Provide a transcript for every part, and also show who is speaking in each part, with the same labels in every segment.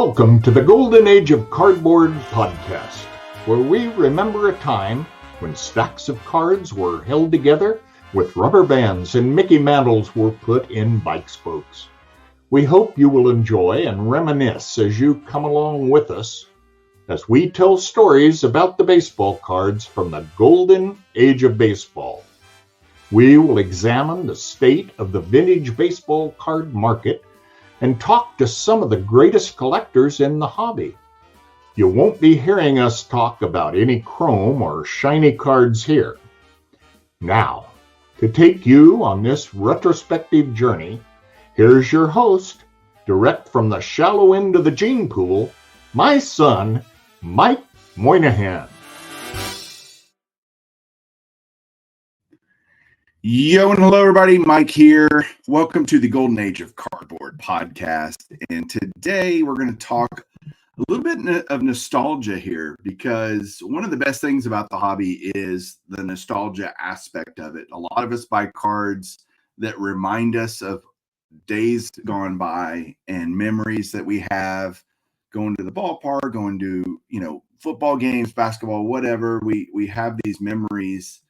Speaker 1: Welcome to the Golden Age of Cardboard podcast, where we remember a time when stacks of cards were held together with rubber bands and Mickey Mantles were put in bike spokes. We hope you will enjoy and reminisce as you come along with us as we tell stories about the baseball cards from the Golden Age of Baseball. We will examine the state of the vintage baseball card market and talk to some of the greatest collectors in the hobby. You won't be hearing us talk about any chrome or shiny cards here. Now, to take you on this retrospective journey, here's your host, direct from the shallow end of the gene pool, my son, Mike Moynihan.
Speaker 2: Yo and hello everybody, Mike here. Welcome to the Golden Age of Cardboard podcast. And today we're going to talk a little bit of nostalgia here, because one of the best things about the hobby is the nostalgia aspect of it. A lot of us buy cards that remind us of days gone by and memories that we have going to the ballpark, going to, football games, basketball, whatever. We have these memories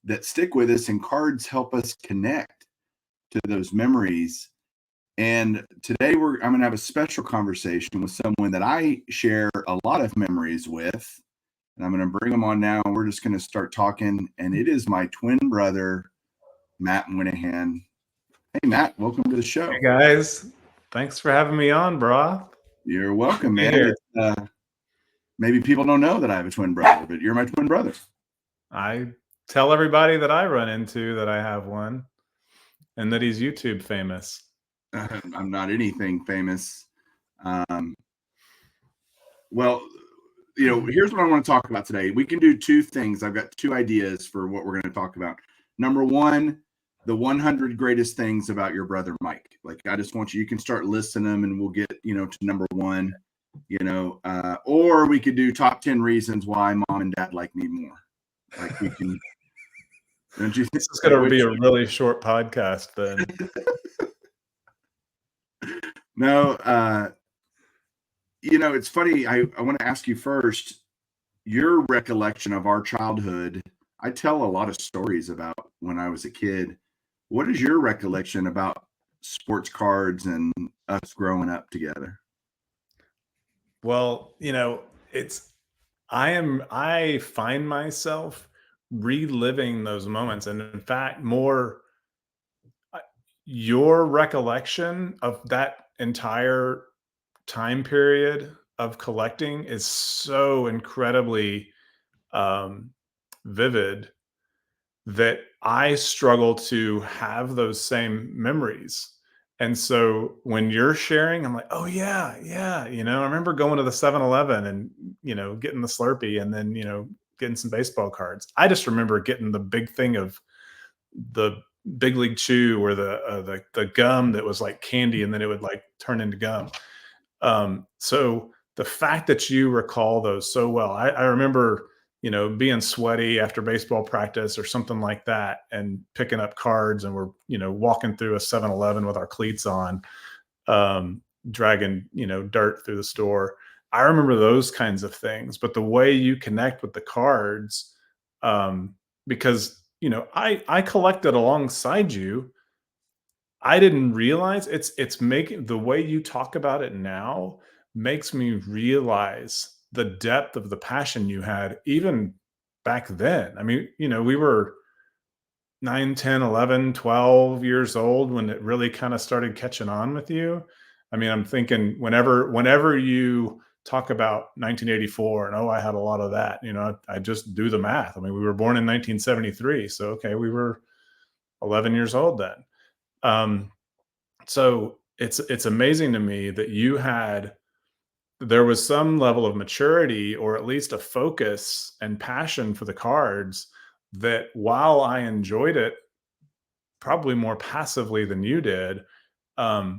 Speaker 2: that stick with us, and cards help us connect to those memories. And today I'm going to have a special conversation with someone that I share a lot of memories with, and I'm going to bring him on now. We're just going to start talking, and it is my twin brother, Matt Moynihan. Hey, Matt, welcome to the show.
Speaker 3: Hey, guys. Thanks for having me on, brah.
Speaker 2: You're welcome, man. Maybe people don't know that I have a twin brother, but you're my twin brother.
Speaker 3: I tell everybody that I run into that I have one, and that he's YouTube famous.
Speaker 2: I'm not anything famous. Well, here's what I want to talk about today. We can do two things. I've got two ideas for what we're going to talk about. Number one, the 100 greatest things about your brother Mike. Like, I just want you can start listing them, and we'll get to number one. Or we could do top 10 reasons why mom and dad like me more. Like, we can. Don't you think
Speaker 3: this is going to be a really short podcast then?
Speaker 2: No, it's funny. I want to ask you first, your recollection of our childhood. I tell a lot of stories about when I was a kid. What is your recollection about sports cards and us growing up together?
Speaker 3: Well, I find myself reliving those moments, and in fact, your recollection of that entire time period of collecting is so incredibly vivid that I struggle to have those same memories. And so when you're sharing, I'm like, oh yeah. I remember going to the 7-Eleven and, getting the Slurpee and then, getting some baseball cards. I just remember getting the big thing of the Big League Chew, or the gum that was like candy and then it would like turn into gum. So the fact that you recall those so well, I remember, being sweaty after baseball practice or something like that and picking up cards, and we're, walking through a 7-Eleven with our cleats on, dragging, dirt through the store. I remember those kinds of things, but the way you connect with the cards, because, I collected alongside you. I didn't realize it's making the way you talk about it now makes me realize the depth of the passion you had even back then. I mean, we were 9, 10, 11, 12 years old when it really kind of started catching on with you. I mean, I'm thinking whenever you talk about 1984 and, I had a lot of that, I just do the math. I mean, we were born in 1973. So, okay, we were 11 years old then. So it's amazing to me that there was some level of maturity, or at least a focus and passion for the cards, that while I enjoyed it probably more passively than you did, I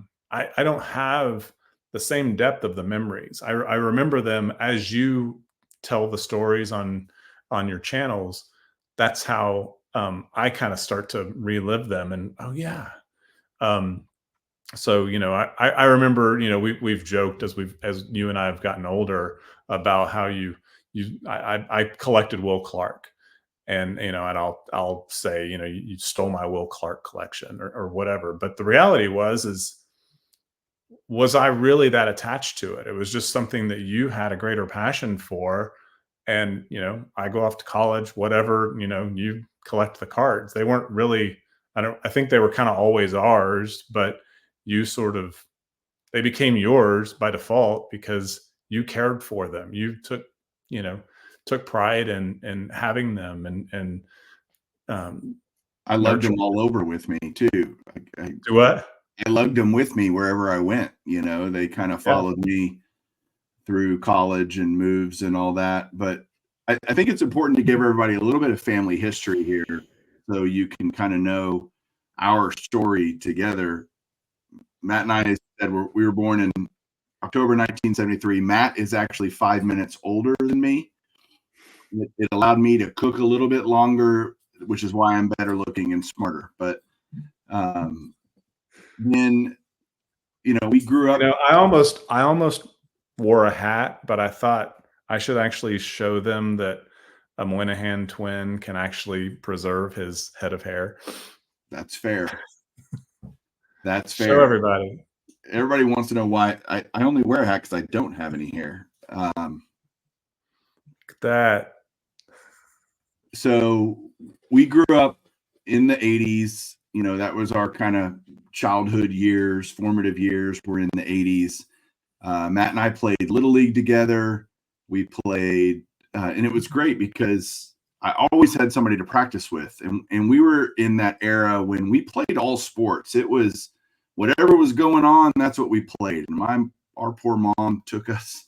Speaker 3: don't have the same depth of the memories. I remember them as you tell the stories on your channels. That's how I kind of start to relive them. And So, I remember, we've joked as you and I have gotten older about how I collected Will Clark, and I'll say, you stole my Will Clark collection, or whatever. But the reality was I really that attached to it? It was just something that you had a greater passion for. And, I go off to college, whatever, you collect the cards. They weren't really, I think they were kind of always ours, but you sort of, they became yours by default because you cared for them. You took pride in having them, and
Speaker 2: I lugged them all over with me too.
Speaker 3: do what?
Speaker 2: I lugged them with me wherever I went. They kind of
Speaker 3: Yeah.
Speaker 2: followed me through college and moves and all that. But I think it's important to give everybody a little bit of family history here so you can kind of know our story together. Matt and I said we were born in October 1973. Matt is actually 5 minutes older than me. It allowed me to cook a little bit longer, which is why I'm better looking and smarter. But then, we grew up.
Speaker 3: I almost wore a hat, but I thought I should actually show them that a Moynihan twin can actually preserve his head of hair.
Speaker 2: That's fair. That's fair.
Speaker 3: Show everybody.
Speaker 2: Everybody wants to know why I only wear a hat because I don't have any hair.
Speaker 3: That.
Speaker 2: So we grew up in the 80s. That was our kind of childhood years, formative years were in the 80s. Matt and I played Little League together. We played, and it was great because I always had somebody to practice with. And we were in that era when we played all sports. It was whatever was going on, that's what we played. And our poor mom took us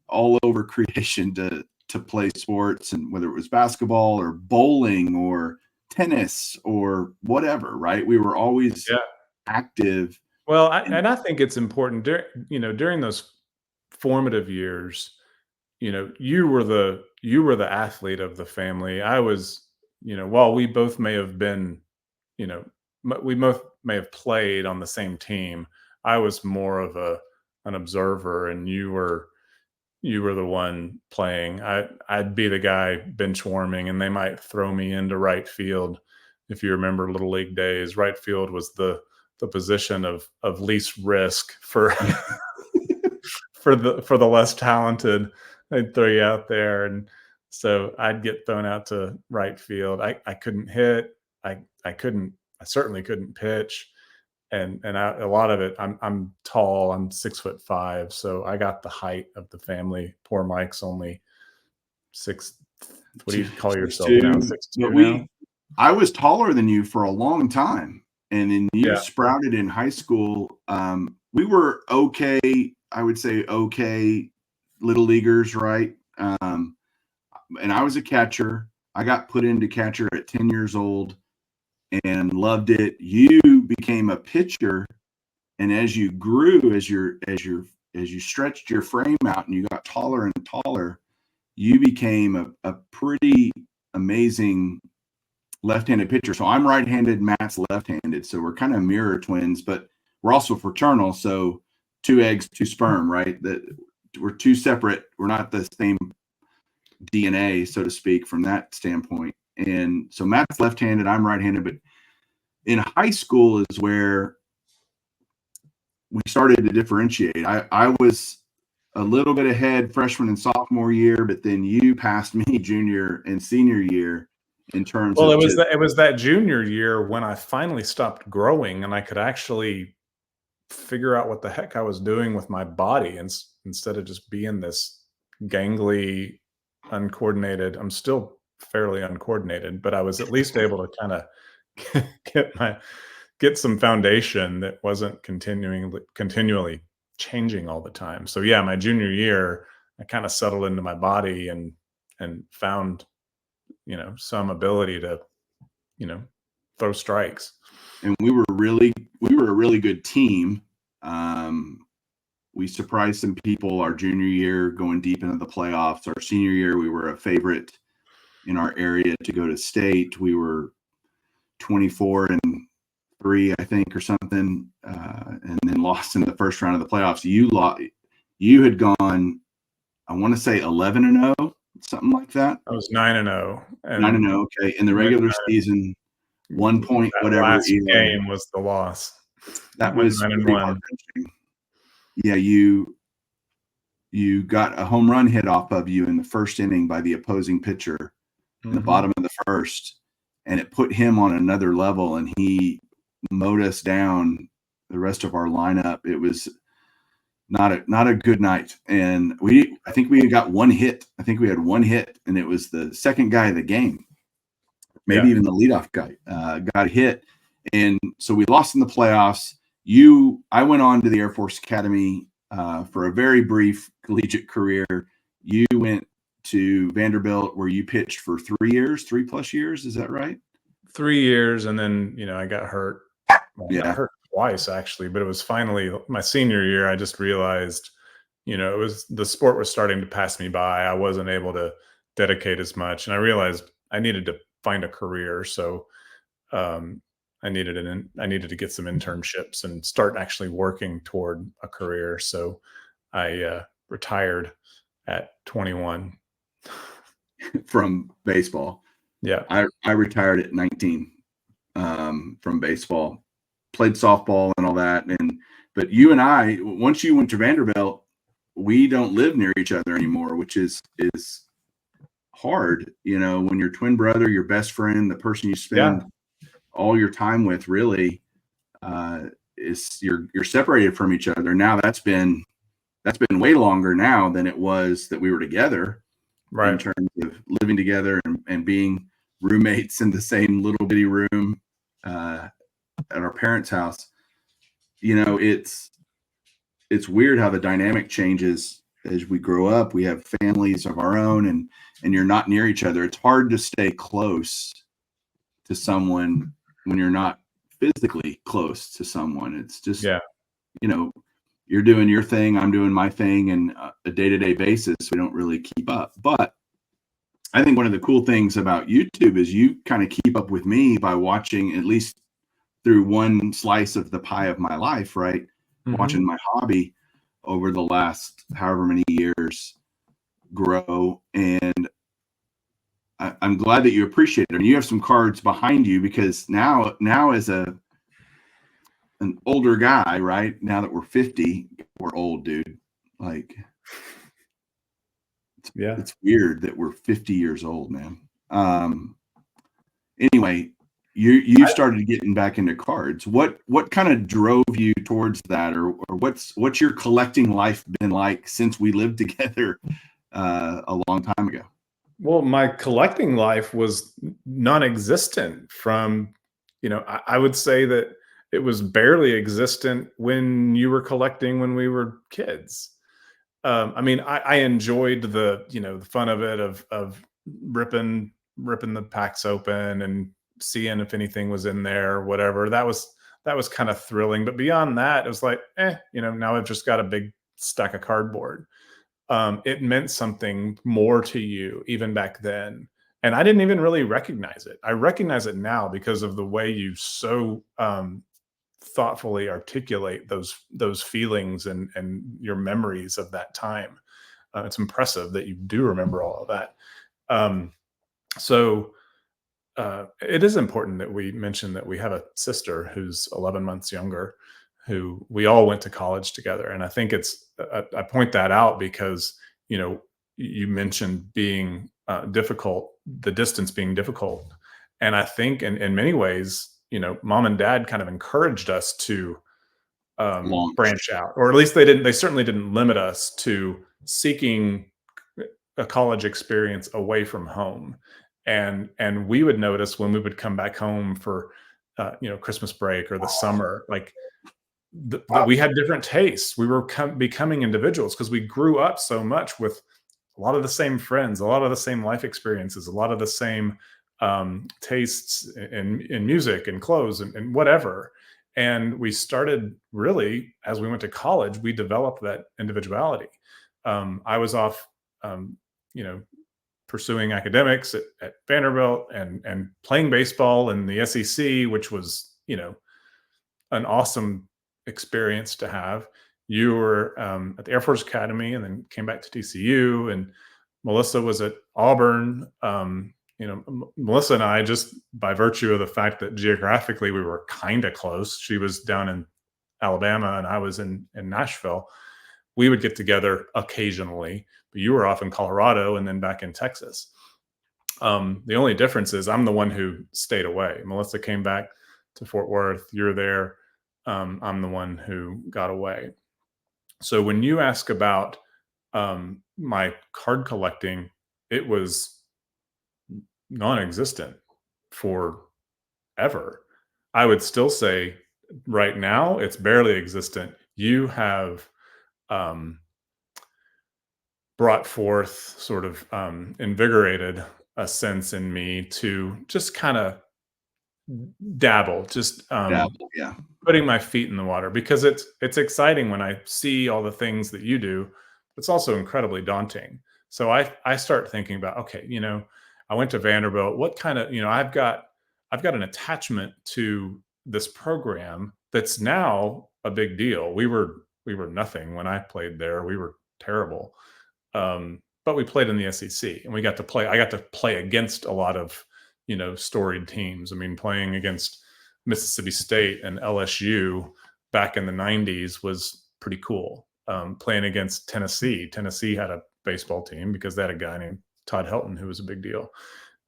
Speaker 2: all over creation to play sports, and whether it was basketball or bowling or tennis or whatever, right? We were always active.
Speaker 3: Well, I think it's important during those formative years, you were the athlete of the family. I was, while we both may have been, we both may have played on the same team, I was more of an observer, and you were the one playing. I'd be the guy bench warming, and they might throw me into right field. If you remember Little League days, right field was the position of least risk for for the less talented. They'd throw you out there, and so I'd get thrown out to right field. I couldn't hit. I certainly couldn't pitch. And a lot of it, I'm tall. I'm 6'5", so I got the height of the family. Poor Mike's only 6. What do you call yourself now? 6'2" now?
Speaker 2: I was taller than you for a long time, and then you sprouted in high school. We were okay. I would say okay, little leaguers, right? And I was a catcher. I got put into catcher at 10 years old and loved it. You became a pitcher, and as you grew, as you stretched your frame out and you got taller and taller, you became a pretty amazing left-handed pitcher. So I'm right-handed, Matt's left-handed, so we're kind of mirror twins, but we're also fraternal. So 2 eggs, 2 sperm, right? That we're 2 separate. We're not the same DNA, so to speak, from that standpoint. And so Matt's left-handed, I'm right-handed, but in high school is where we started to differentiate. I was a little bit ahead freshman and sophomore year, but then you passed me junior and senior year in terms of.
Speaker 3: Well, it was that junior year when I finally stopped growing and I could actually figure out what the heck I was doing with my body, and instead of just being this gangly, uncoordinated. I'm still fairly uncoordinated, but I was at least able to kind of get some foundation that wasn't continually changing all the time. So yeah, my junior year, I kind of settled into my body and found, some ability to, throw strikes.
Speaker 2: And we were a really good team. We surprised some people our junior year going deep into the playoffs. Our senior year, we were a favorite in our area to go to state. We were 24-3 3, I think, or something, and then lost in the first round of the playoffs. You had gone, I want to say 11-0, something like that.
Speaker 3: I was 9-0.
Speaker 2: 9-0. Okay, in the regular season, 1 point,
Speaker 3: that
Speaker 2: whatever.
Speaker 3: last game was the loss.
Speaker 2: That was pretty heart-wrenching. Yeah, you got a home run hit off of you in the first inning by the opposing pitcher in the bottom of the first, and it put him on another level, and he mowed us down, the rest of our lineup. It was not a good night, and I think we got one hit. I think we had one hit, and it was the second guy of the game, maybe even the leadoff guy got hit, and so we lost in the playoffs. I went on to the Air Force Academy for a very brief collegiate career. You went to Vanderbilt, where you pitched for 3+ years. Is that right?
Speaker 3: 3 years, and then I got hurt. I got hurt twice, actually, but it was finally my senior year. I just realized, it was, the sport was starting to pass me by. I wasn't able to dedicate as much, and I realized I needed to find a career. So I needed to get some internships and start actually working toward a career. So I retired at 21
Speaker 2: from baseball.
Speaker 3: Yeah,
Speaker 2: I retired at 19 from baseball. Played softball and all that, but you and I, once you went to Vanderbilt, we don't live near each other anymore, which is hard. When your twin brother, your best friend, the person you spend all your time with, really, is you're separated from each other. Now that's been way longer now than it was that we were together,
Speaker 3: right?
Speaker 2: In terms of living together and being roommates in the same little bitty room at our parents' house. It's weird how the dynamic changes as we grow up. We have families of our own, and you're not near each other. It's hard to stay close to someone when you're not physically close to someone. It's just, you're doing your thing, I'm doing my thing, and a day-to-day basis, we don't really keep up. But I think one of the cool things about YouTube is you kind of keep up with me by watching, at least through one slice of the pie of my life, right? Mm-hmm. Watching my hobby over the last however many years grow. And I'm glad that you appreciate it. And you have some cards behind you, because now as an older guy, right? Now that we're 50, we're old, dude. Like, it's weird that we're 50 years old, man. Anyway, you started getting back into cards. What kind of drove you towards that, or what's your collecting life been like since we lived together a long time ago?
Speaker 3: Well, my collecting life was non-existent from, I would say that it was barely existent when you were collecting when we were kids. I enjoyed the fun of it, of ripping the packs open and seeing if anything was in there or whatever. That was kind of thrilling. But beyond that, it was like, now I've just got a big stack of cardboard. It meant something more to you even back then. And I didn't even really recognize it. I recognize it now because of the way you so thoughtfully articulate those feelings and your memories of that time. It's impressive that you do remember all of that. So it is important that we mention that we have a sister who's 11 months younger, who we all went to college together. And I think I point that out because, you mentioned being difficult, the distance being difficult. And I think in many ways, mom and dad kind of encouraged us to branch out, or at least they certainly didn't limit us to seeking a college experience away from home. And we would notice when we would come back home for, Christmas break or the summer, like we had different tastes. We were becoming individuals because we grew up so much with a lot of the same friends, a lot of the same life experiences, a lot of the same tastes in music and clothes and whatever. And we started really, as we went to college, we developed that individuality. I was off, pursuing academics at Vanderbilt and playing baseball in the SEC, which was, an awesome experience to have. You were at the Air Force Academy and then came back to TCU, and Melissa was at Auburn. Melissa and I, just by virtue of the fact that geographically we were kind of close, she was down in Alabama and I was in Nashville, we would get together occasionally, but you were off in Colorado and then back in Texas. The only difference is I'm the one who stayed away. Melissa came back to Fort Worth. You're there. I'm the one who got away. So when you ask about my card collecting, it was non-existent forever. I would still say right now it's barely existent. You have brought forth, sort of invigorated a sense in me to just kind of dabble,
Speaker 2: Yeah.
Speaker 3: putting my feet in the water, because it's exciting when I see all the things that you do. It's also incredibly daunting. So I start thinking about, okay, I went to Vanderbilt. What kind of, I've got an attachment to this program that's now a big deal. We were nothing when I played there. We were terrible. But we played in the SEC, and I got to play against a lot of, storied teams. I mean, playing against Mississippi State and LSU back in the 90s was pretty cool. Playing against Tennessee had a baseball team because they had a guy named Todd Helton who was a big deal.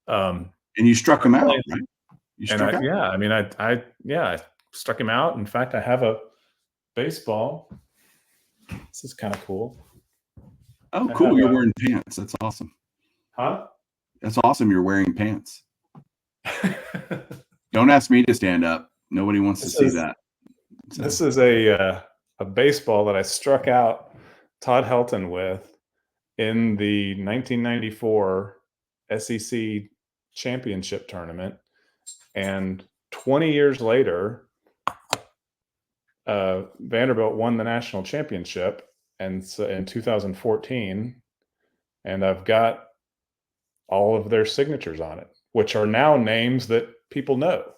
Speaker 2: And you struck him out, right?
Speaker 3: I struck him out. In fact, I have a baseball. This is kind of cool.
Speaker 2: Oh, cool. You're wearing pants. That's awesome.
Speaker 3: Huh?
Speaker 2: That's awesome. You're wearing pants. Don't ask me to stand up. Nobody wants to see that. So.
Speaker 3: This is a baseball that I struck out Todd Helton with in the 1994 SEC championship tournament. And 20 years later, Vanderbilt won the national championship, and so in 2014, and I've got all of their signatures on it, which are now names that people know.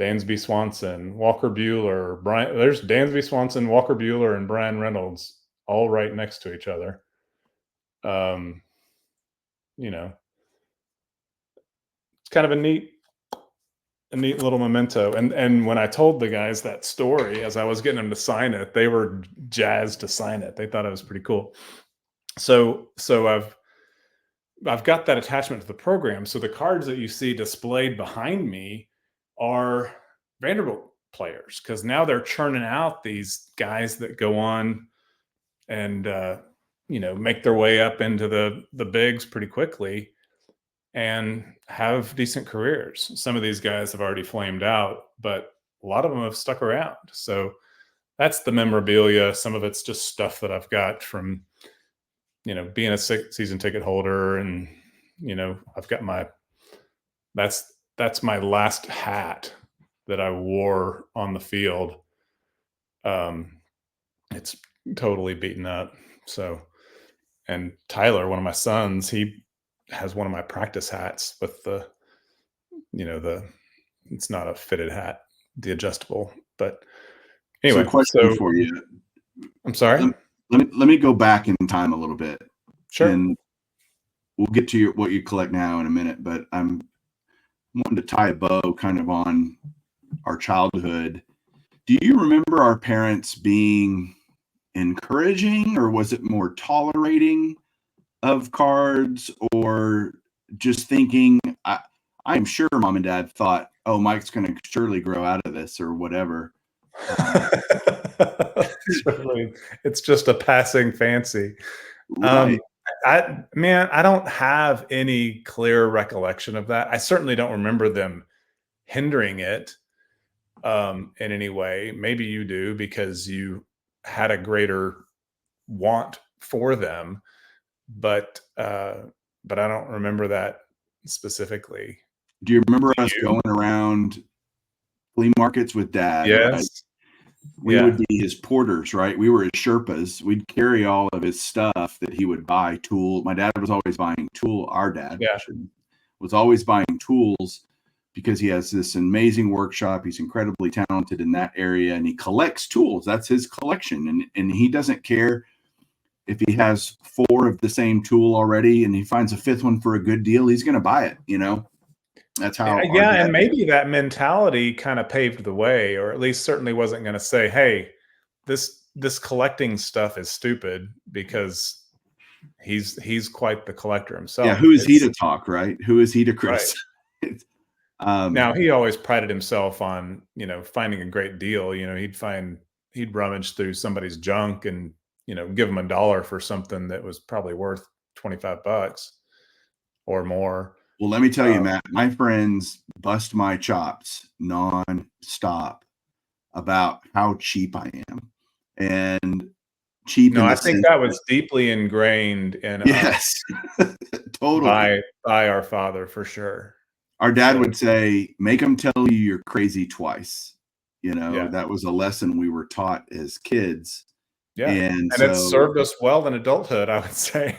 Speaker 3: Dansby Swanson, Walker Buehler, there's Dansby Swanson, Walker Buehler, and Brian Reynolds all right next to each other. It's kind of a neat little memento. And when I told the guys that story, as I was getting them to sign it, they were jazzed to sign it. They thought it was pretty cool. So I've got that attachment to the program. So the cards that you see displayed behind me are Vanderbilt players, because now they're churning out these guys that go on and make their way up into the bigs pretty quickly and have decent careers. Some of these guys have already flamed out, but a lot of them have stuck around. So that's the memorabilia. Some of it's just stuff that I've got from being a season ticket holder, and I've got that's my last hat that I wore on the field. It's totally beaten up. So, and Tyler, one of my sons, he has one of my practice hats with the it's not a fitted hat, the adjustable. But anyway,
Speaker 2: so question for you.
Speaker 3: I'm sorry.
Speaker 2: Let me go back in time a little bit.
Speaker 3: Sure.
Speaker 2: And we'll get to what you collect now in a minute, but I'm wanting to tie a bow kind of on our childhood. Do you remember our parents being encouraging, or was it more tolerating of cards, or just thinking, I'm sure mom and dad thought, oh, Mike's going to surely grow out of this or whatever.
Speaker 3: It's just a passing fancy.
Speaker 2: Right.
Speaker 3: I don't have any clear recollection of that. I certainly don't remember them hindering it in any way. Maybe you do, because you had a greater want for them, but I don't remember that specifically.
Speaker 2: Do you remember us going around flea markets with Dad?
Speaker 3: Yes.
Speaker 2: Right? We would be his porters, right? We were his Sherpas. We'd carry all of his stuff that he would buy. My dad was always buying tool. Our dad was always buying tools because he has this amazing workshop. He's incredibly talented in that area, and he collects tools. That's his collection. And he doesn't care if he has 4 of the same tool already and he finds a 5th one for a good deal, he's going to buy it, you know? That's how.
Speaker 3: Yeah, and maybe that mentality kind of paved the way, or at least certainly wasn't going to say, hey, this collecting stuff is stupid, because he's quite the collector himself.
Speaker 2: Yeah, who is he to talk, right? Who is he to criticize?
Speaker 3: Right. Now, he always prided himself on, finding a great deal. He'd rummage through somebody's junk and, give them $1 for something that was probably worth $25 or more.
Speaker 2: Well, let me tell you, Matt, my friends bust my chops non-stop about how cheap I am. And cheap.
Speaker 3: No, I think that was deeply ingrained in
Speaker 2: yes, totally
Speaker 3: by our father, for sure.
Speaker 2: Our dad would say, make them tell you you're crazy twice. That was a lesson we were taught as kids.
Speaker 3: Yeah. And so, it's served us well in adulthood, I would say.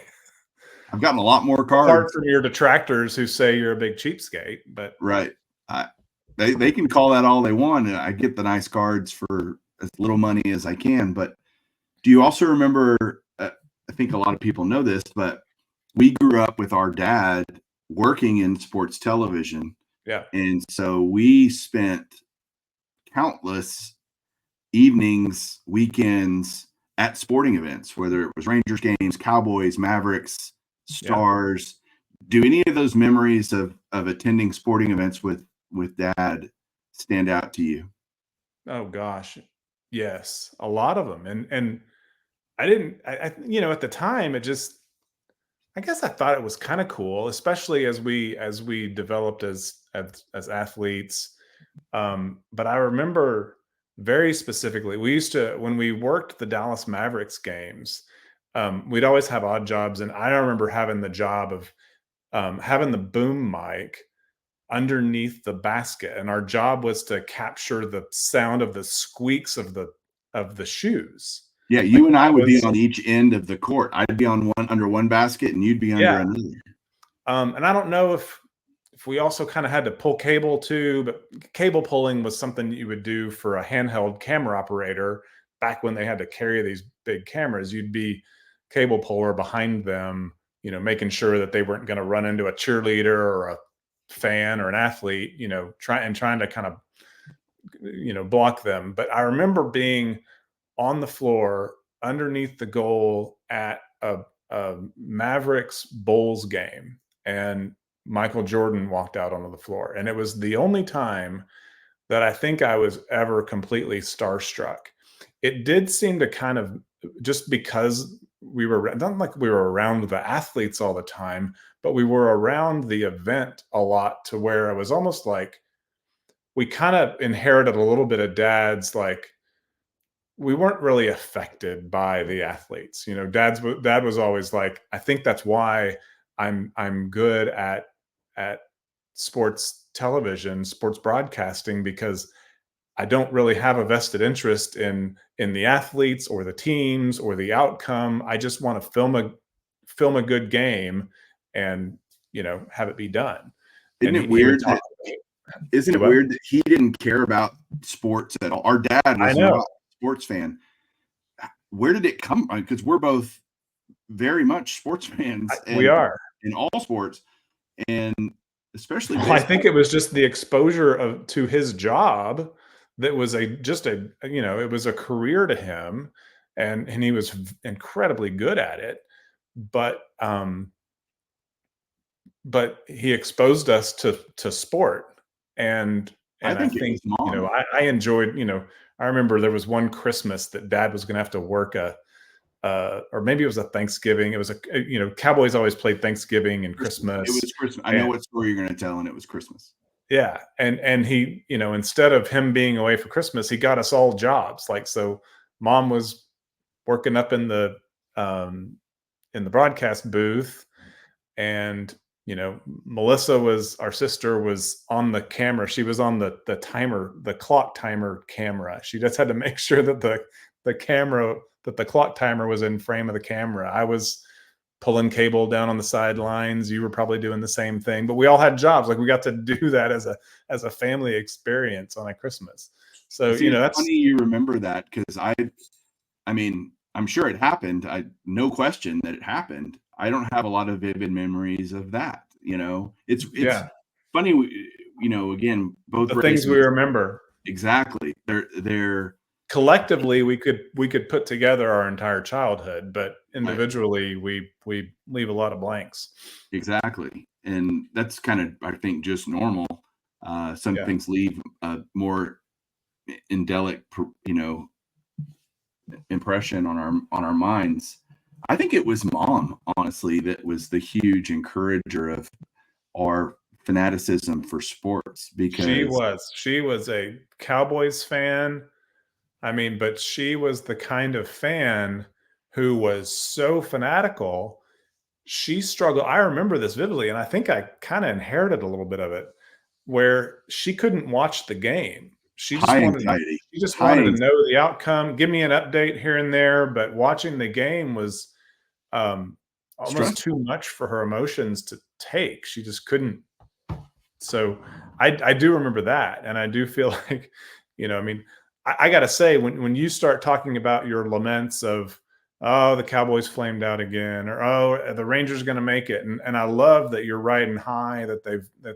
Speaker 2: I've gotten a lot more cards.
Speaker 3: Apart from your detractors who say you're a big cheapskate, but
Speaker 2: right. They can call that all they want. And I get the nice cards for as little money as I can. But do you also remember, I think a lot of people know this, but we grew up with our dad working in sports television.
Speaker 3: Yeah.
Speaker 2: And so we spent countless evenings, weekends at sporting events, whether it was Rangers games, Cowboys, Mavericks, Stars. Yeah. Do any of those memories of attending sporting events with dad stand out to you?
Speaker 3: Oh gosh. Yes, a lot of them. And I didn't, at the time, I guess I thought it was kind of cool, especially as we developed as athletes. But I remember very specifically, we used to, when we worked the Dallas Mavericks games, we'd always have odd jobs. And I remember having the job of having the boom mic underneath the basket. And our job was to capture the sound of the squeaks of the shoes.
Speaker 2: Yeah, you and I would be on each end of the court. I'd be on under one basket and you'd be under another.
Speaker 3: And I don't know if we also kind of had to pull cable too, but cable pulling was something that you would do for a handheld camera operator back when they had to carry these big cameras. You'd be cable puller behind them, making sure that they weren't going to run into a cheerleader or a fan or an athlete, trying to kind of, block them. But I remember being on the floor underneath the goal at a Mavericks Bulls game, and Michael Jordan walked out onto the floor. And it was the only time that I think I was ever completely starstruck. It did seem to kind of, just because we were, not like we were around the athletes all the time, but we were around the event a lot, to where it was almost like we kind of inherited a little bit of dad's, like, we weren't really affected by the athletes. Dad was always like, I think that's why I'm good at sports television, sports broadcasting, because I don't really have a vested interest in the athletes or the teams or the outcome. I just want to film a good game and, have it be done.
Speaker 2: Isn't it weird that he didn't care about sports at all? Our dad was not a sports fan. Where did it come from? Because we're both very much sports fans.
Speaker 3: We are
Speaker 2: in all sports, and especially
Speaker 3: I think it was just the exposure to his job that was it was a career to him, and he was incredibly good at it. But he exposed us to sport, and I think I enjoyed. I remember there was one Christmas that Dad was going to have to work or maybe it was a Thanksgiving. It was Cowboys always played Thanksgiving and Christmas.
Speaker 2: It was Christmas. I know what story you're going to tell, and it was Christmas.
Speaker 3: Yeah. And he, instead of him being away for Christmas, he got us all jobs. Like, so Mom was working up in the broadcast booth, and, Melissa our sister was on the camera. She was on the clock timer camera. She just had to make sure that the clock timer was in frame of the camera. I was pulling cable down on the sidelines. You were probably doing the same thing, but we all had jobs. Like we got to do that as a family experience on a Christmas. So,
Speaker 2: See, it's
Speaker 3: that's
Speaker 2: funny you remember that, because I mean, I'm sure it happened. No question that it happened. I don't have a lot of vivid memories of that. It's
Speaker 3: yeah,
Speaker 2: funny. Again, both
Speaker 3: the things we
Speaker 2: races,
Speaker 3: remember.
Speaker 2: exactly. They're
Speaker 3: Collectively, we could put together our entire childhood, but individually, we leave a lot of blanks.
Speaker 2: exactly, and that's kind of, I think, just normal. Some
Speaker 3: Yeah.
Speaker 2: things leave a more indelic, impression on our minds. I think it was Mom, honestly, that was the huge encourager of our fanaticism for sports, because
Speaker 3: She was a Cowboys fan. I mean, but she was the kind of fan who was so fanatical. She struggled. I remember this vividly, and I think I kind of inherited a little bit of it, where she couldn't watch the game.
Speaker 2: high anxiety,
Speaker 3: She just
Speaker 2: high
Speaker 3: wanted to
Speaker 2: anxiety.
Speaker 3: know the outcome, give me an update here and there, but watching the game was almost
Speaker 2: Stressful.
Speaker 3: too much for her emotions to take. She just couldn't. So I do remember that, and I do feel like, I mean, I got to say, when you start talking about your laments of, oh, the Cowboys flamed out again, or oh, the Rangers going to make it, and I love that you're riding high that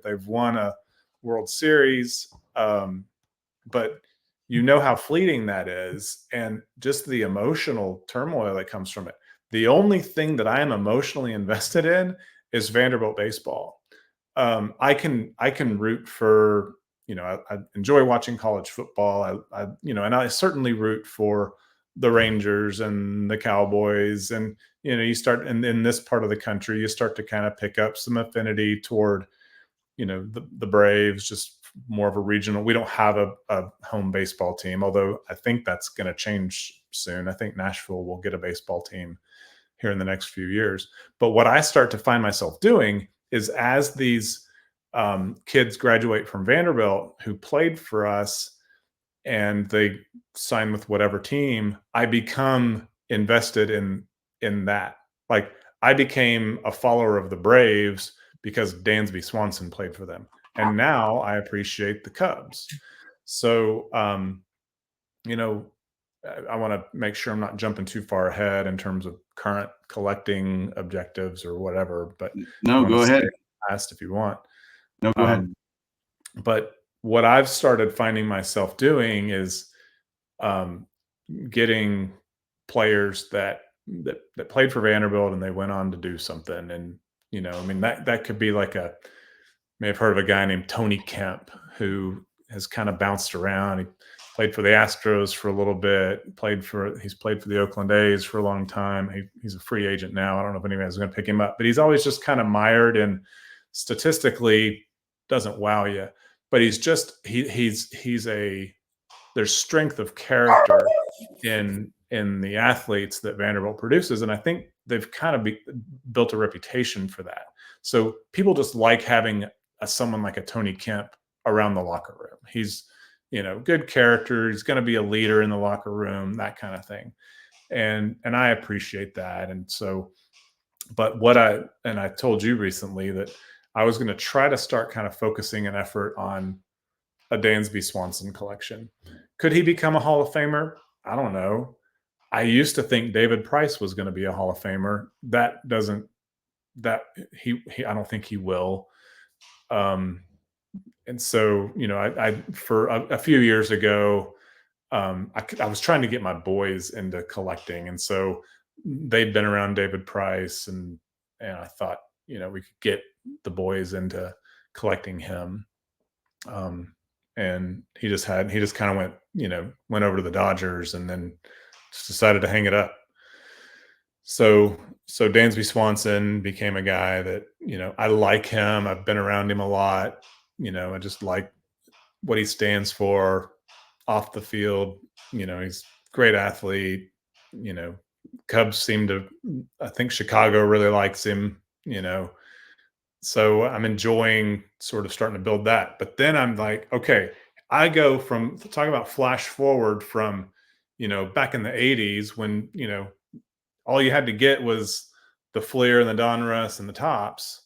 Speaker 3: they've won a World Series, but you know how fleeting that is, and just the emotional turmoil that comes from it. The only thing that I am emotionally invested in is Vanderbilt baseball. I can root for, I enjoy watching college football. And I certainly root for the Rangers and the Cowboys. And, you start in this part of the country, you start to kind of pick up some affinity toward, the Braves, just more of a regional. We don't have a home baseball team, although I think that's going to change soon. I think Nashville will get a baseball team here in the next few years. But what I start to find myself doing is, as these kids graduate from Vanderbilt who played for us and they sign with whatever team, I become invested in that. Like, I became a follower of the Braves because Dansby Swanson played for them. And now I appreciate the Cubs. So, I want to make sure I'm not jumping too far ahead in terms of current collecting objectives or whatever, but
Speaker 2: No,
Speaker 3: you want
Speaker 2: go
Speaker 3: to
Speaker 2: ahead.
Speaker 3: stay past if you want.
Speaker 2: No, go ahead.
Speaker 3: But what I've started finding myself doing is getting players that played for Vanderbilt and they went on to do something. And, I mean, that could be like may have heard of a guy named Tony Kemp, who has kind of bounced around. He played for the Astros for a little bit, he's played for the Oakland A's for a long time. He's a free agent now. I don't know if anybody's going to pick him up, but he's always just kind of mired in, statistically doesn't wow you, but there's strength of character in the athletes that Vanderbilt produces. And I think they've kind of built a reputation for that. So people just like having someone like a Tony Kemp around the locker room. He's, good character. He's going to be a leader in the locker room, that kind of thing. And I appreciate that. And so, but I told you recently that I was going to try to start kind of focusing an effort on a Dansby Swanson collection. Could he become a Hall of Famer? I don't know. I used to think David Price was going to be a Hall of Famer. I don't think he will. And so, I for a few years ago, I was trying to get my boys into collecting. And so they'd been around David Price, and I thought, we could get the boys into collecting him. And he just kind of went over to the Dodgers and then just decided to hang it up. So Dansby Swanson became a guy that, I like him. I've been around him a lot. I just like what he stands for off the field. He's a great athlete. Cubs I think Chicago really likes him, so I'm enjoying sort of starting to build that. But then I'm like, okay, I go from talking about flash forward from, back in the 80s when, all you had to get was the Fleer and the Donruss and the Tops.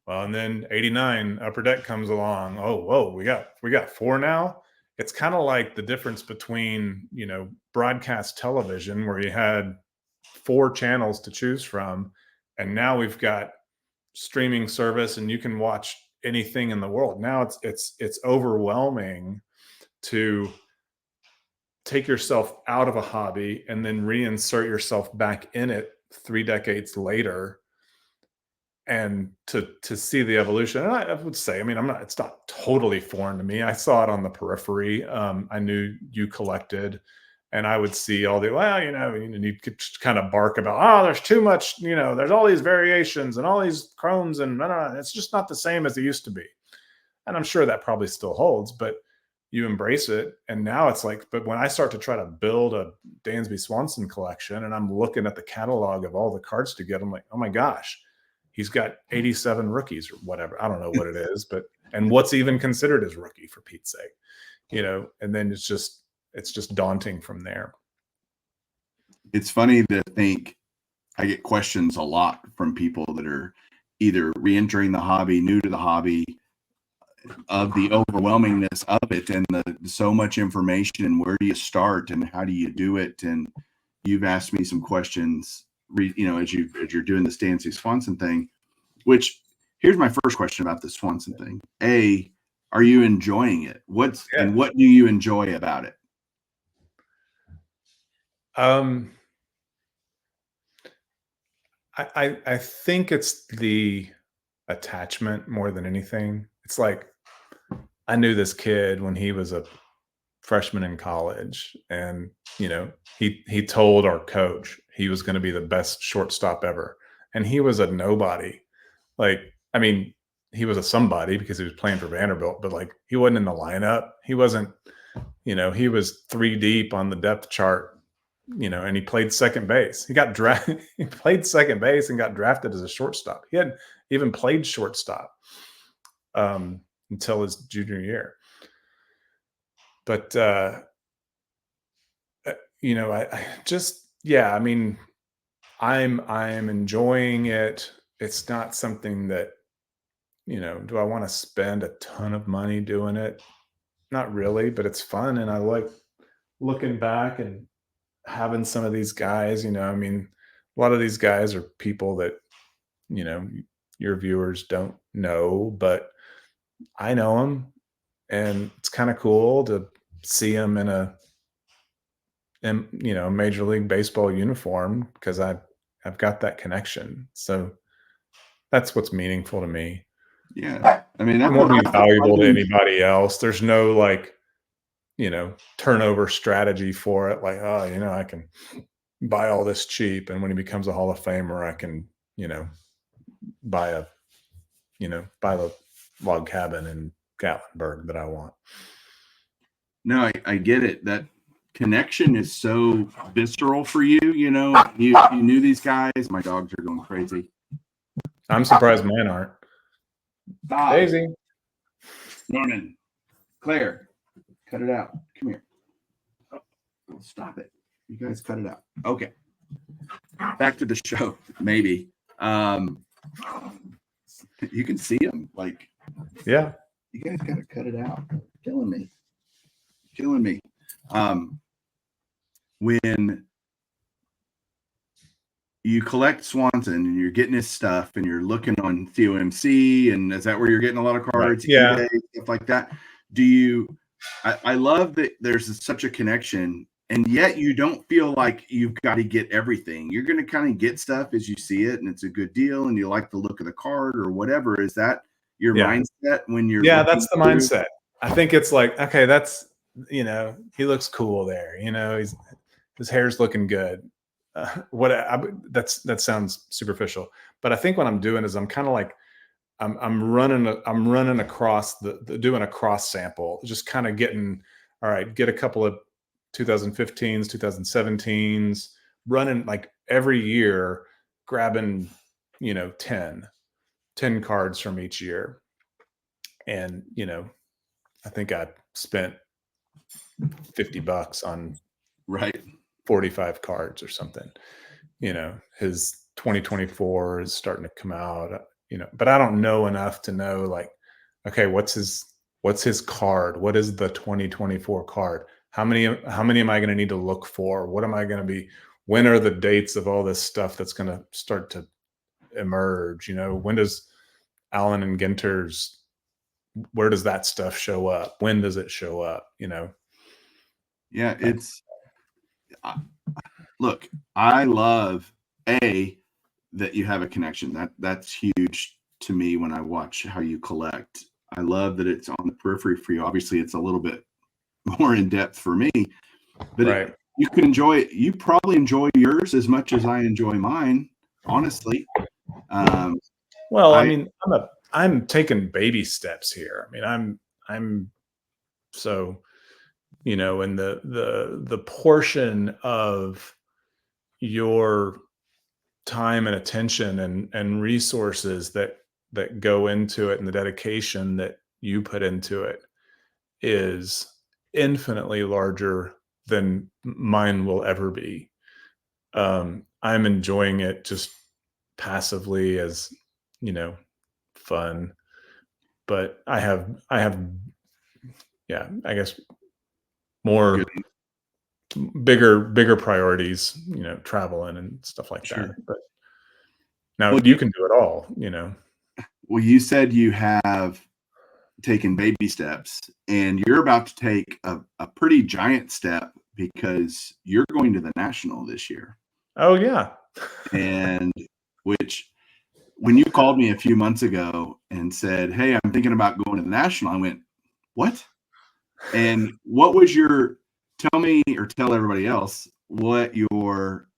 Speaker 3: Well, and then 89 Upper Deck comes along. Oh, whoa, we got 4 now. It's kind of like the difference between, broadcast television where you had 4 channels to choose from, and now we've got streaming service and you can watch anything in the world. Now it's overwhelming to take yourself out of a hobby and then reinsert yourself back in it 3 decades later, and to see the evolution. And I would say, it's not totally foreign to me. I saw it on the periphery. I knew you collected, and I would see all the, you could kind of bark about, there's too much, there's all these variations and all these chromes, and it's just not the same as it used to be. And I'm sure that probably still holds, but you embrace it. And now it's like, but when I start to try to build a Dansby Swanson collection and I'm looking at the catalog of all the cards to get, I'm like, oh my gosh, he's got 87 rookies or whatever. I don't know what it is, and what's even considered as rookie, for Pete's sake, and then it's just daunting from there.
Speaker 2: It's funny to think, I get questions a lot from people that are either re-entering the hobby, new to the hobby, of the overwhelmingness of it and the so much information, and where do you start and how do you do it? And you've asked me some questions, as you're doing the Dansby Swanson thing, which here's my first question about the Swanson thing. A, are you enjoying it? And what do you enjoy about it?
Speaker 3: I think it's the attachment more than anything. It's like, I knew this kid when he was a freshman in college, and he told our coach he was going to be the best shortstop ever, and he was a nobody. He was a somebody because he was playing for Vanderbilt, but he wasn't in the lineup. He wasn't, he was 3 deep on the depth chart, and he played second base. He played second base and got drafted as a shortstop. He hadn't even played shortstop until his junior year. But, I'm enjoying it. It's not something that, do I want to spend a ton of money doing it? Not really, but it's fun. And I like looking back and having some of these guys, a lot of these guys are people that, your viewers don't know, but I know them, and it's kind of cool to see them in a Major League Baseball uniform, because I've got that connection. So that's what's meaningful to me.
Speaker 2: Yeah.
Speaker 3: It won't be valuable to anybody else. There's no turnover strategy for it. I can buy all this cheap, and when he becomes a Hall of Famer, I can, buy the log cabin in Gatlinburg that I want.
Speaker 2: No, I get it. That connection is so visceral for you. You knew these guys. My dogs are going crazy.
Speaker 3: I'm surprised mine aren't.
Speaker 2: Bob.
Speaker 3: Daisy.
Speaker 2: Norman. Claire. Cut it out. Come here. Oh, stop it. You guys cut it out. Okay. Back to the show, maybe. You can see them.
Speaker 3: Yeah.
Speaker 2: You guys got to cut it out. Killing me. When you collect Swanson and you're getting his stuff and you're looking on COMC, and is that where you're getting a lot of cards?
Speaker 3: Right. Yeah.
Speaker 2: eBay, stuff like that. I love that there's such a connection, and yet you don't feel like you've got to get everything. You're going to kind of get stuff as you see it, and it's a good deal, and you like the look of the card or whatever. Is that your mindset when you're?
Speaker 3: Yeah, that's the mindset. I think it's like, okay, that's, he looks cool there. His hair's looking good. That sounds superficial, but I think what I'm doing is I'm kind of like, I'm running across doing a cross sample, just kind of getting, all right, get a couple of 2015s, 2017s, running every year, grabbing, 10 cards from each year. And, I think I spent $50 on 45 cards or something. His 2024 is starting to come out, but I don't know enough to know, like, okay, what's his card? What is the 2024 card? How many am I going to need to look for? What am I going to be? When are the dates of all this stuff that's going to start to emerge? When does Allen and Ginter's, where does that stuff show up? When does it show up?
Speaker 2: Yeah, look, I love that you have a connection. That's huge to me when I watch how you collect. I love that it's on the periphery for you. Obviously, it's a little bit more in depth for me, but
Speaker 3: right.
Speaker 2: You can enjoy it. You probably enjoy yours as much as I enjoy mine, honestly.
Speaker 3: Well, I mean, I'm taking baby steps here. I mean, I'm so, and the portion of your time and attention and resources that go into it, and the dedication that you put into it is infinitely larger than mine will ever be. I'm enjoying it just passively as, fun, but I have, yeah, I guess more bigger priorities, traveling and stuff like
Speaker 2: Sure.
Speaker 3: that. But now you can do it all,
Speaker 2: Well, you said you have taken baby steps, and you're about to take a pretty giant step because you're going to the National this year.
Speaker 3: Oh yeah.
Speaker 2: And which, when you called me a few months ago and said, "Hey, I'm thinking about going to the National," I went, "What?" And what was tell me, or tell everybody else, what your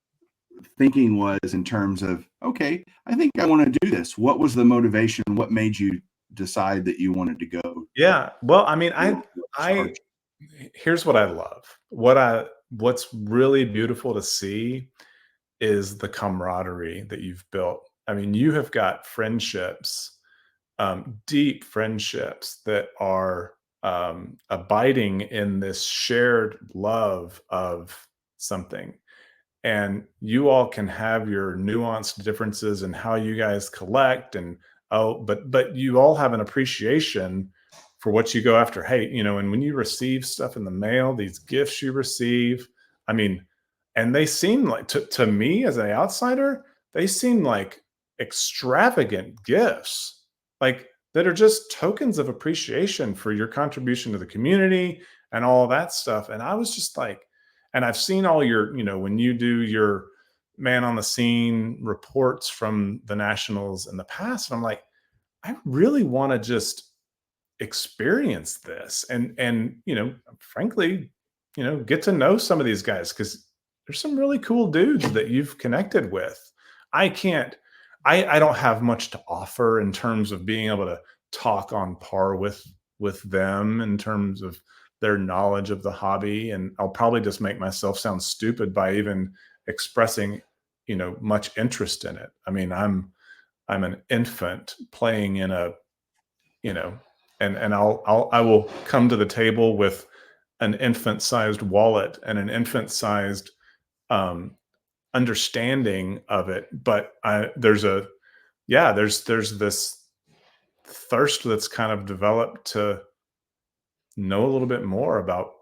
Speaker 2: thinking was in terms of, okay, I think I want to do this. What was the motivation? What made you decide that you wanted to go?
Speaker 3: Yeah. Well, I mean, here's what I love. What's really beautiful to see is the camaraderie that you've built. I mean, you have got friendships, deep friendships that are abiding in this shared love of something. And you all can have your nuanced differences in how you guys collect, and but you all have an appreciation for what you go after. Hey, and when you receive stuff in the mail, these gifts you receive, I mean, and they seem like, to me as an outsider, they seem like extravagant gifts, like, that are just tokens of appreciation for your contribution to the community and all that stuff. And I was just like, and I've seen all your, when you do your man on the scene reports from the Nationals in the past, and I'm like, I really want to just experience this and frankly, get to know some of these guys, because there's some really cool dudes that you've connected with. I don't have much to offer in terms of being able to talk on par with them in terms of their knowledge of the hobby. And I'll probably just make myself sound stupid by even expressing, much interest in it. I mean, I'm an infant playing in a, and I will come to the table with an infant-sized wallet and an infant-sized understanding of it. But there's this thirst that's kind of developed to know a little bit more about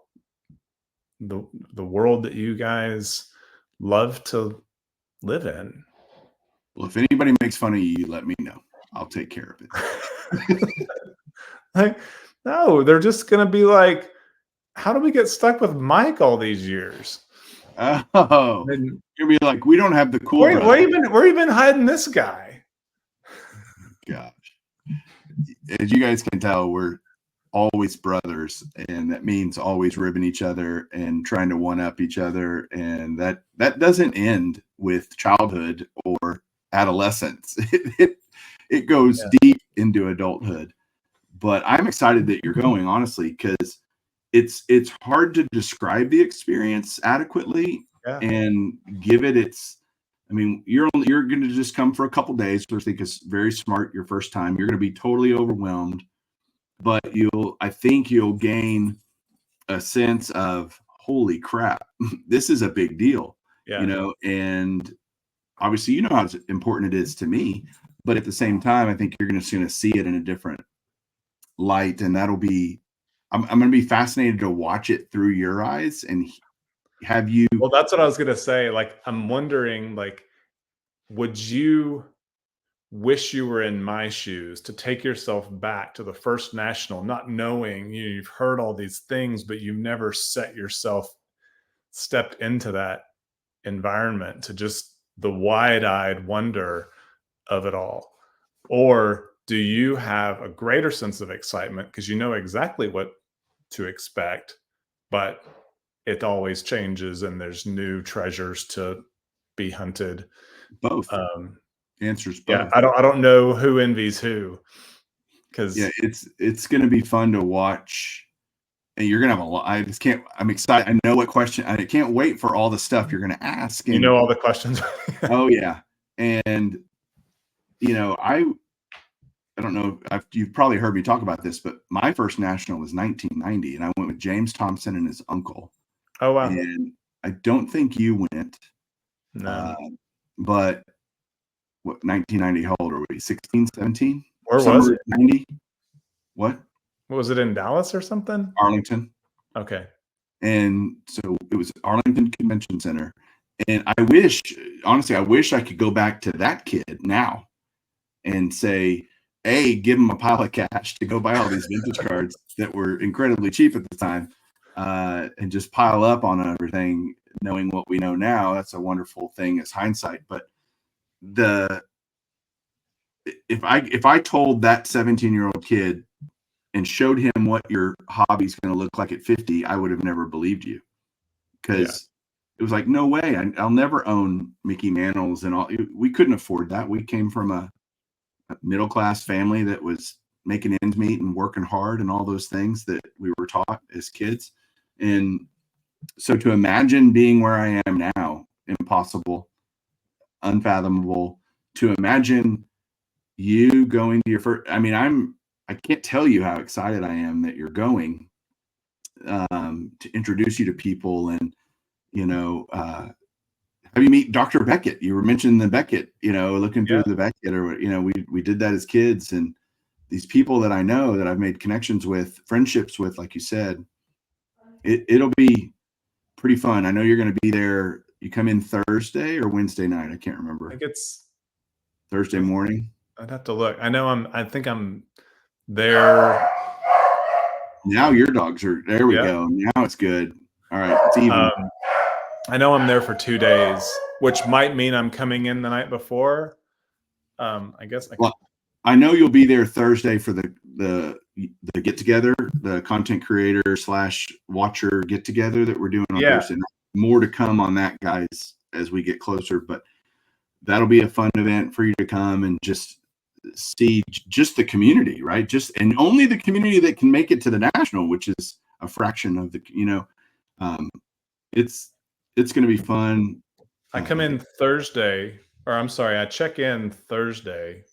Speaker 3: the world that you guys love to live in.
Speaker 2: Well, if anybody makes fun of you, let me know. I'll take care of it.
Speaker 3: Like, no, they're just going to be like, how do we get stuck with Mike all these years?
Speaker 2: Oh, you'll be like, we don't have the cool.
Speaker 3: Where you been hiding this guy?
Speaker 2: Gosh, as you guys can tell, we're always brothers, and that means always ribbing each other and trying to one up each other, and that doesn't end with childhood or adolescence. It goes deep into adulthood. But I'm excited that you're going, honestly, because it's hard to describe the experience adequately and give it its. I mean, you're going to just come for a couple days, which I think is very smart. Your first time, you're going to be totally overwhelmed, but I think you'll gain a sense of, holy crap, this is a big deal, and obviously, you know how important it is to me, but at the same time, I think you're going to see it in a different light, and that'll be. I'm going to be fascinated to watch it through your eyes and have you.
Speaker 3: Well, that's what I was going to say. Like, I'm wondering, like, would you wish you were in my shoes to take yourself back to the first national, not knowing, you've heard all these things, but you've never stepped into that environment, to just the wide-eyed wonder of it all? Or do you have a greater sense of excitement because you know exactly what to expect, but it always changes and there's new treasures to be hunted?
Speaker 2: Both. Answers both.
Speaker 3: Yeah, I don't know who envies who, because
Speaker 2: yeah, it's going to be fun to watch, and you're going to have a lot. I'm excited. I know what question. I can't wait for all the stuff you're going to ask. And,
Speaker 3: you know all the questions.
Speaker 2: oh yeah, and I don't know. You've probably heard me talk about this, but my first national was 1990, and I went with James Thompson and his uncle.
Speaker 3: Oh wow!
Speaker 2: And I don't think you went.
Speaker 3: No.
Speaker 2: But what, 1990? How old are we? 16, 17?
Speaker 3: Where was it?
Speaker 2: 90? What
Speaker 3: was it, in Dallas or something?
Speaker 2: Arlington.
Speaker 3: Okay.
Speaker 2: And so it was Arlington Convention Center. And I wish I could go back to that kid now and say, give him a pile of cash to go buy all these vintage cards that were incredibly cheap at the time, and just pile up on everything, knowing what we know now. That's a wonderful thing as hindsight. But if I told that 17-year-old kid and showed him what your hobby's going to look like at 50, I would have never believed you, because it was like, no way, I'll never own Mickey Mantles and all. We couldn't afford that. We came from a middle-class family that was making ends meet and working hard and all those things that we were taught as kids. And so to imagine being where I am now, impossible, unfathomable. To imagine you going to your first, I can't tell you how excited I am that you're going, to introduce you to people and, have you meet Dr. Beckett. You were mentioning the Beckett, looking through the Beckett, or, we did that as kids, and these people that I know that I've made connections with, friendships with, like you said, it'll be pretty fun. I know you're going to be there. You come in Thursday or Wednesday night. I can't remember.
Speaker 3: I think it's
Speaker 2: Thursday morning.
Speaker 3: I'd have to look. I think I'm there.
Speaker 2: Now your dogs are, there we go. Now it's good. All right. It's even.
Speaker 3: I know I'm there for 2 days, which might mean I'm coming in the night before. I guess.
Speaker 2: I know you'll be there Thursday for the get together, the content creator / watcher get together that we're doing on Thursday. More to come on that, guys, as we get closer. But that'll be a fun event for you to come and just see just the community, right? And only the community that can make it to the national, which is a fraction of the, it's going to be fun.
Speaker 3: I come in Thursday, or I'm sorry, I check in Thursday.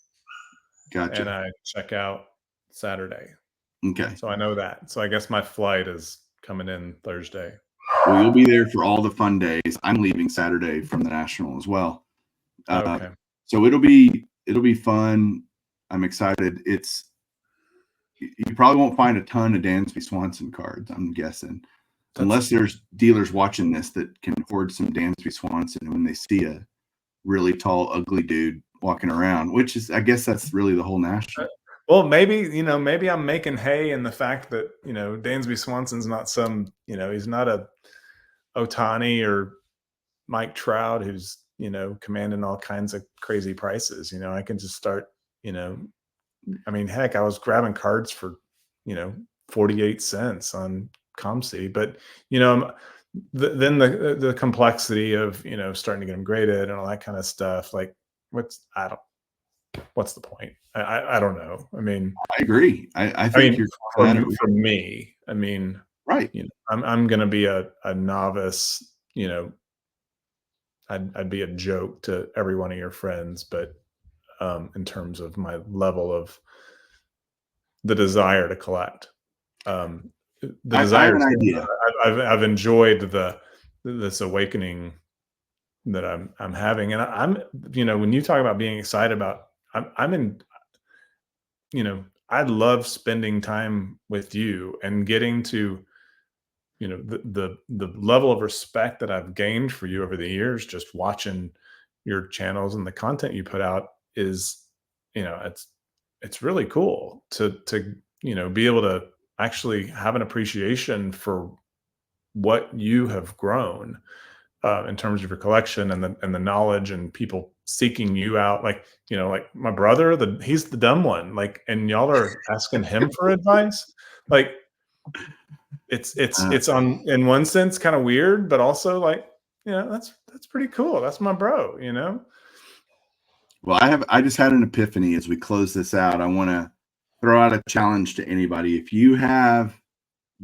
Speaker 2: Gotcha.
Speaker 3: And I check out Saturday.
Speaker 2: Okay.
Speaker 3: So I know that. So I guess my flight is coming in Thursday.
Speaker 2: Well, you'll be there for all the fun days. I'm leaving Saturday from the national as well.
Speaker 3: Okay.
Speaker 2: So it'll be fun. I'm excited. You probably won't find a ton of Dansby Swanson cards, I'm guessing, unless there's dealers watching this that can afford some Dansby Swanson when they see a really tall, ugly dude walking around, which is, I guess that's really the whole national.
Speaker 3: Well, maybe I'm making hay in the fact that, Dansby Swanson's not some, he's not a Ohtani or Mike Trout who's, commanding all kinds of crazy prices. I can just start, heck, I was grabbing cards for, 48 cents on ComC, but, then the complexity of, starting to get them graded and all that kind of stuff, like what's the point? I don't know.
Speaker 2: I agree. I think you're
Speaker 3: for me.
Speaker 2: Right.
Speaker 3: I'm going to be a novice. I'd be a joke to every one of your friends, but in terms of my level of the desire to collect, the desire.
Speaker 2: I have an idea.
Speaker 3: I've enjoyed this awakening I'm having. And I'm, when you talk about being excited about, I'm in, I love spending time with you and getting to, the level of respect that I've gained for you over the years, just watching your channels and the content you put out is, it's really cool to be able to actually have an appreciation for what you have grown in terms of your collection and the knowledge and people seeking you out. Like, like my brother, he's the dumb one, like, and y'all are asking him for advice. Like, it's on, in one sense, kind of weird, but also like, that's pretty cool. That's my bro,
Speaker 2: Well, I just had an epiphany as we close this out. I want to throw out a challenge to anybody. If you have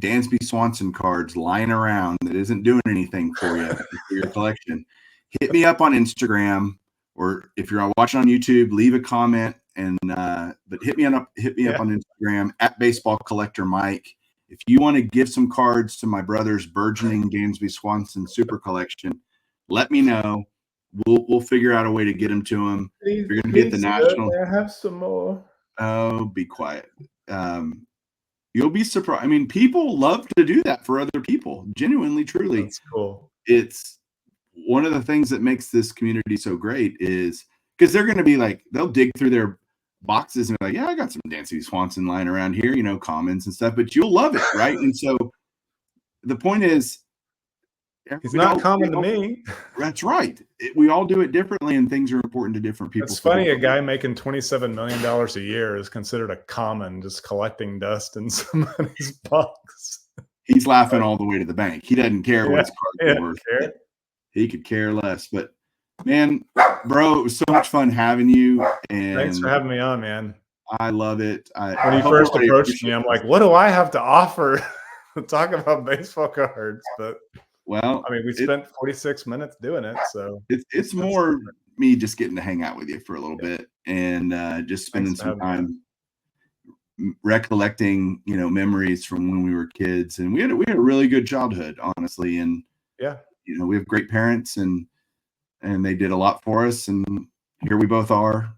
Speaker 2: Dansby Swanson cards lying around that isn't doing anything for you for your collection, hit me up on Instagram, or if you're watching on YouTube, leave a comment and but hit me up on Instagram at Baseball Collector Mike. If you want to give some cards to my brother's burgeoning Dansby Swanson super collection, let me know. We'll figure out a way to get them to him. If you're going to be at the National,
Speaker 3: I have some more.
Speaker 2: Oh, be quiet. You'll be surprised. I mean, people love to do that for other people. Genuinely, truly.
Speaker 3: That's cool.
Speaker 2: It's one of the things that makes this community so great is because they're going to be like, they'll dig through their boxes and be like, yeah, I got some Dansby Swanson lying around here, commons and stuff, but you'll love it, right? And so the point is,
Speaker 3: it's not common to me.
Speaker 2: That's right. We all do it differently, and things are important to different people.
Speaker 3: It's funny, a guy making $27 million a year is considered a common, just collecting dust in somebody's box.
Speaker 2: He's laughing all the way to the bank. He doesn't care what his cards are worth. He could care less. But man, bro, it was so much fun having you. And
Speaker 3: thanks for having me on, man.
Speaker 2: I love it.
Speaker 3: When you first approached me, I'm like, what do I have to offer to talk about baseball cards? But
Speaker 2: well,
Speaker 3: I mean, we spent 46 minutes doing it, so
Speaker 2: it's more me just getting to hang out with you for a little bit and just spending some time recollecting, memories from when we were kids. And we had a really good childhood, honestly. And
Speaker 3: yeah,
Speaker 2: we have great parents, and they did a lot for us. And here we both are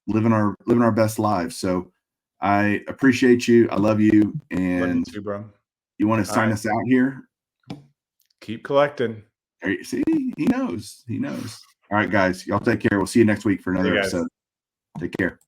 Speaker 2: living our best lives. So I appreciate you. I love you. And
Speaker 3: love you too, bro.
Speaker 2: You want to sign us out here?
Speaker 3: Keep collecting.
Speaker 2: See, he knows. All right, guys, y'all take care. We'll see you next week for another episode. Take care.